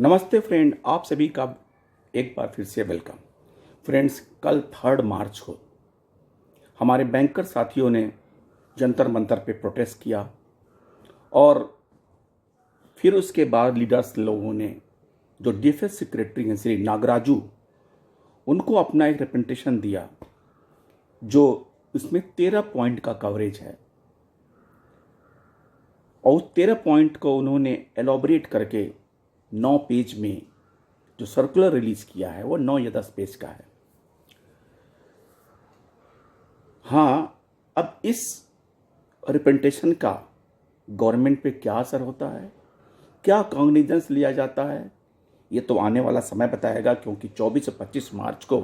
नमस्ते फ्रेंड, आप सभी का एक बार फिर से वेलकम। फ्रेंड्स, कल 3 मार्च को हमारे बैंकर साथियों ने जंतर मंतर पे प्रोटेस्ट किया और फिर उसके बाद लीडर्स लोगों ने जो डिफेंस सेक्रेटरी हैं श्री नागराजू, उनको अपना एक रिप्रेजेंटेशन दिया जो इसमें 13 पॉइंट का कवरेज है और 13 पॉइंट को उन्होंने एलॉबरेट करके 9 पेज में जो सर्कुलर रिलीज किया है वो 9 या 10 पेज का है। हाँ, अब इस रिप्रेजेंटेशन का गवर्नमेंट पे क्या असर होता है, क्या कॉग्निजेंस लिया जाता है, ये तो आने वाला समय बताएगा, क्योंकि 24 और 25 मार्च को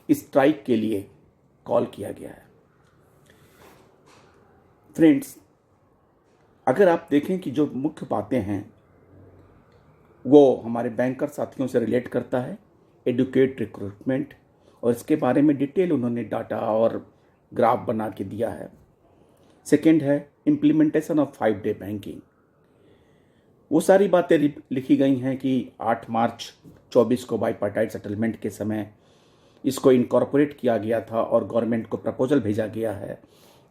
स्ट्राइक के लिए कॉल किया गया है। फ्रेंड्स, अगर आप देखें कि जो मुख्य बातें हैं वो हमारे बैंकर साथियों से रिलेट करता है, एडुकेट रिक्रूटमेंट, और इसके बारे में डिटेल उन्होंने डाटा और ग्राफ बना के दिया है। सेकेंड है इम्प्लीमेंटेशन ऑफ 5 डे बैंकिंग। वो सारी बातें लिखी गई हैं कि 8 मार्च 24 को बाईपार्टाइट सेटलमेंट के समय इसको इनकॉर्पोरेट किया गया था और गवर्नमेंट को प्रपोजल भेजा गया है,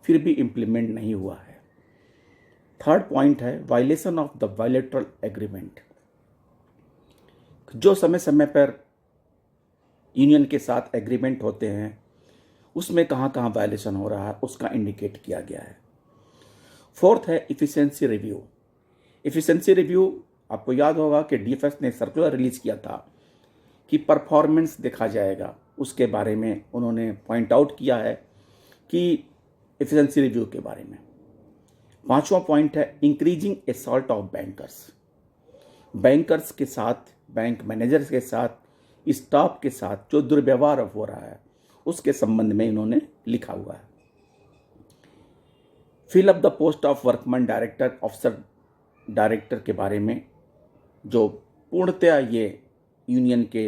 फिर भी इम्प्लीमेंट नहीं हुआ है। थर्ड पॉइंट है violation of the bilateral agreement. जो समय समय पर यूनियन के साथ एग्रीमेंट होते हैं उसमें कहाँ कहाँ वायलेशन हो रहा है उसका इंडिकेट किया गया है। फोर्थ है इफिशिएंसी रिव्यू। इफिशिएंसी रिव्यू, आपको याद होगा कि डीएफएस ने सर्कुलर रिलीज किया था कि परफॉर्मेंस देखा जाएगा, उसके बारे में उन्होंने पॉइंट आउट किया है कि इफिशिएंसी रिव्यू के बारे में। 5वां पॉइंट है increasing assault of bankers. Bankers के साथ, बैंक मैनेजर्स के साथ, स्टाफ के साथ जो दुर्व्यवहार हो रहा है उसके संबंध में इन्होंने लिखा हुआ है। Fill up the post of workman director, officer director के बारे में, जो पूर्णतया ये यूनियन के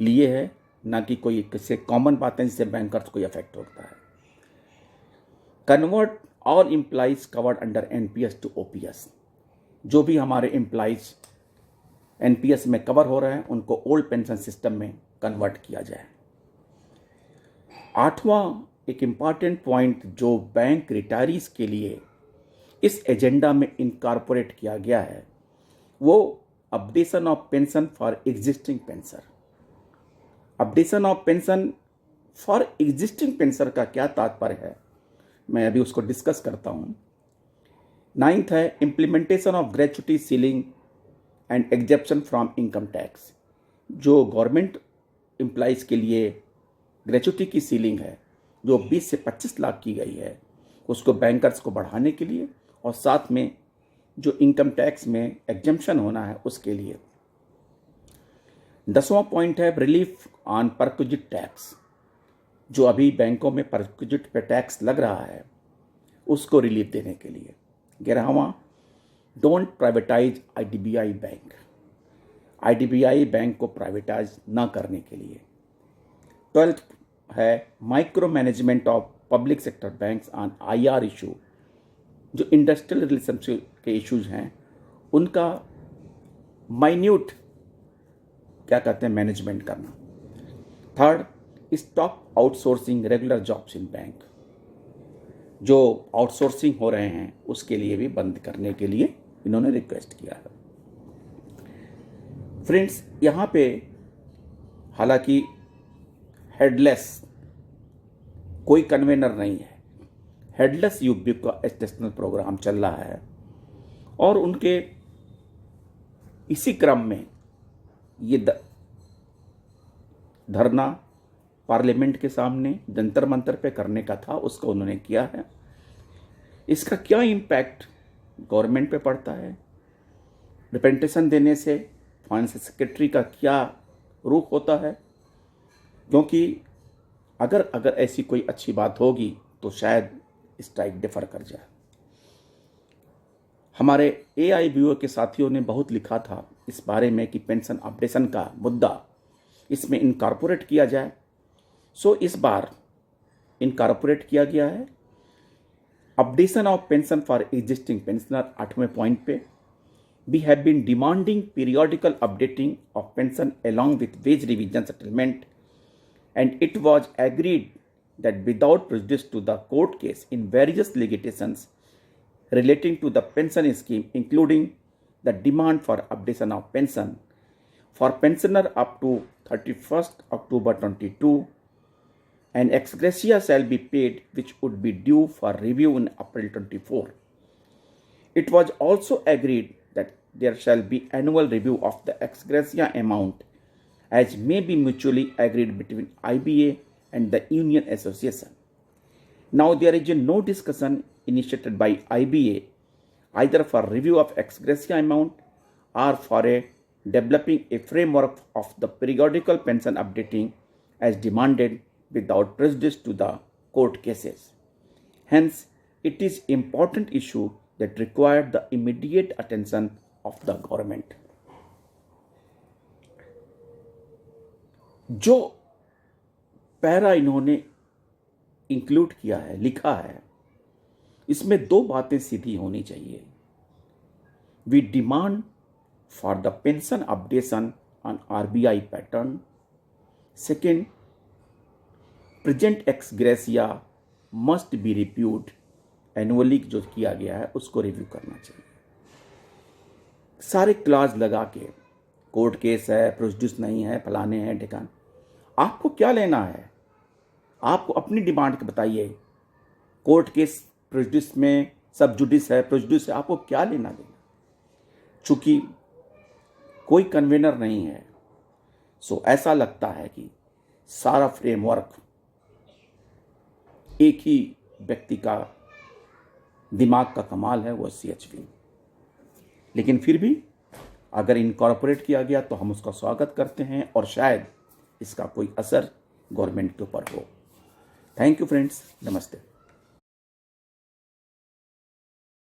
लिए है, ना कि कोई किसी कॉमन बातें जिससे बैंकर्स को इफेक्ट होता है। Convert all employees covered under NPS to OPS. जो भी हमारे एम्प्लॉइज एनपीएस में कवर हो रहे हैं उनको ओल्ड पेंशन सिस्टम में कन्वर्ट किया जाए। 8वां एक इम्पॉर्टेंट पॉइंट जो बैंक रिटायरीज के लिए इस एजेंडा में इनकॉर्पोरेट किया गया है वो updation of pension for existing pensioner. Updation of pension for existing pensioner का क्या तात्पर्य है, मैं अभी उसको डिस्कस करता हूँ। 9th है implementation of gratuity ceiling and exemption from income tax. जो गवर्नमेंट एम्प्लॉइज के लिए ग्रेच्युटी की सीलिंग है जो 20 से 25 लाख की गई है, उसको बैंकर्स को बढ़ाने के लिए और साथ में जो इनकम टैक्स में एग्जेम्पशन होना है उसके लिए। 10वां पॉइंट है रिलीफ ऑन परक्विजिट टैक्स। जो अभी बैंकों में परक्विजिट पे टैक्स लग रहा है उसको रिलीफ देने के लिए। 11वां don't privatise IDBI bank. IDBI bank को प्राइवेटाइज ना करने के लिए। 12th है micro management of public sector banks on IR issue. जो इंडस्ट्रियल रिलेशनशिप के इश्यूज हैं उनका माइन्यूट क्या कहते हैं मैनेजमेंट करना। 3rd stop outsourcing regular jobs in bank. जो आउटसोर्सिंग हो रहे हैं उसके लिए भी बंद करने के लिए इन्होंने रिक्वेस्ट किया है। फ्रेंड्स, यहाँ पे हालांकि हेडलेस कोई कन्वेनर नहीं है, हेडलेस यूपी का एजुकेशनल प्रोग्राम चल रहा है और उनके इसी क्रम में ये धरना पार्लियामेंट के सामने जंतर मंतर पे करने का था, उसको उन्होंने किया है। इसका क्या इम्पैक्ट गवर्नमेंट पे पड़ता है, रिप्रेजेंटेशन देने से फाइनेंस सेक्रेटरी का क्या रुख होता है, क्योंकि अगर ऐसी कोई अच्छी बात होगी तो शायद स्ट्राइक डिफर कर जाए। हमारे AIBO के साथियों ने बहुत लिखा था इस बारे में कि पेंशन अपडेशन का मुद्दा इसमें इनकॉर्पोरेट किया जाए। सो इस बार इनकॉर्पोरेट किया गया है। Updation of pension for existing pensioner 8वें पॉइंट पे। We have been demanding periodical updating of pension along with wage revision settlement, and it was agreed that without prejudice to the court case in various litigations relating to the pension scheme, including the demand for updation of pension for pensioner up to 31st October 22, an ex gratia shall be paid which would be due for review in April 24. It was also agreed that there shall be annual review of the ex gratia amount as may be mutually agreed between IBA and the union association. Now there is no discussion initiated by IBA either for review of ex gratia amount or for developing a framework of the periodical pension updating as demanded without prejudice to the court cases. Hence, it is important issue that required the immediate attention of the government. जो para इन्होंने include किया है, लिखा है, इसमें 2 बातें सीधी होनी चाहिए। We demand for the pension updation on RBI pattern. Second, present ex gratia must be reviewed. Annually जो किया गया है उसको रिव्यू करना चाहिए। सारे क्लाज लगा के कोर्ट केस है, प्रोड्यूस नहीं है, फलाने हैं, ठिकाने, आपको क्या लेना है? आपको अपनी डिमांड बताइए। कोर्ट केस प्रोड्यूस में सब जुडिस है, प्रोड्यूस है, आपको क्या लेना देना? चूंकि कोई कन्वेनर नहीं है, सो ऐसा लगता है कि सारा फ्रेमवर्क एक ही व्यक्ति का दिमाग का कमाल है, वो CHV। लेकिन फिर भी अगर इनकॉर्पोरेट किया गया तो हम उसका स्वागत करते हैं और शायद इसका कोई असर गवर्नमेंट के ऊपर हो। थैंक यू फ्रेंड्स, नमस्ते।